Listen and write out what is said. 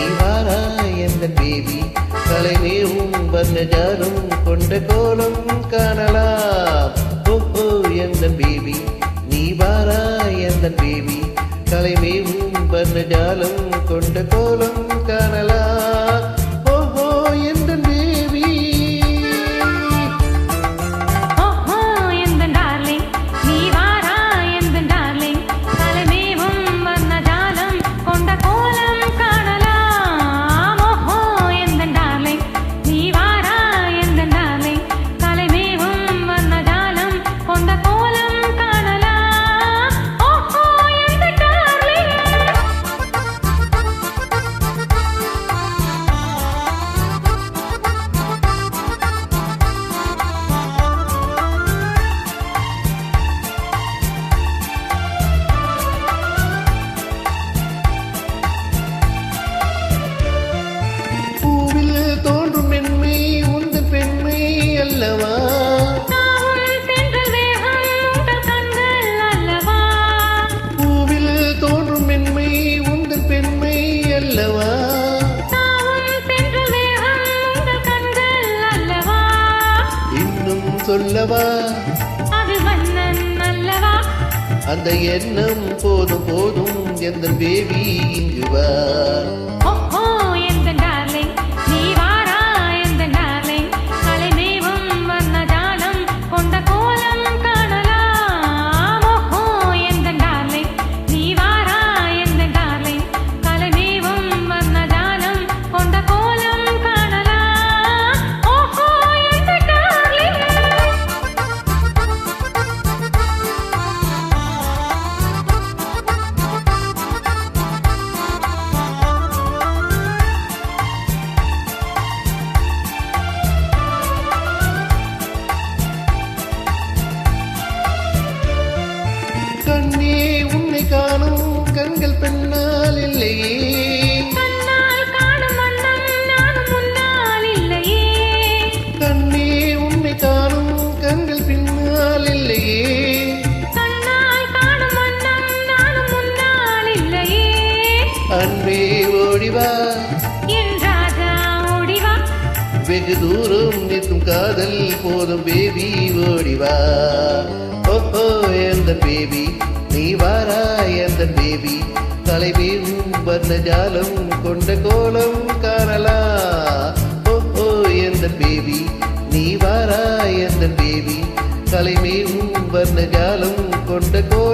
நீ வாராய் எந்தன் பேபி கலைமேவும் வர்ணஜாலம் கொண்ட கோலம் காணலாம். ஓஹோ எந்தன் பேபி நீ வாராய் எந்தன் பேபி கலைமேவும் வர்ணஜாலம் கொண்ட கோலம் காணலாம். ஓஹோ எந்தன் பேபி சொல்லவா அது மன்னன் அல்லவா அந்த எண்ணம் போதும் போதும் எந்த பேபி இங்கு வா. ஓஹோ எந்த டார்லிங் நீ வாரா எந்த டார்லிங் கலைமேவும் வர்ணஜாலம் கொண்ட கோலம் காணலாம். ஓஹோ எந்த டார்லிங் நீ வாரா எந்த டார்லிங் கலைமேவும் வர்ணஜாலம் கொண்ட கோலம் காணலாம். ஓஹோ எந்த டார்லிங் கண்ணே உன்னை காணும் கண்கள் பெண்ணால் இல்லையே கண்ணால் காணும் வண்ணம் நானும் முன்னால் இல்லையே கண்ணே உன்னை காணும் கண்கள் பின்னால் இல்லையே கண்ணால் காணும் வண்ணம் நானும் முன்னால் இல்லையே அன்பே ஓடிவா என் ராஜா ஓடிவா வெகு தூரம் நிற்கும் காதல் போதும் பேபி ஓடிவா. ஓஹோ எந்த பேபி நீ வாராய் எந்த பேபி கலைமேவும் வர்ணஜாலம் கொண்ட கோலம் காணலாம். ஓஹோ எந்த பேபி நீ வாராய் எந்த பேபி கலைமேவும் வர்ணஜாலம் கொண்ட கோலம்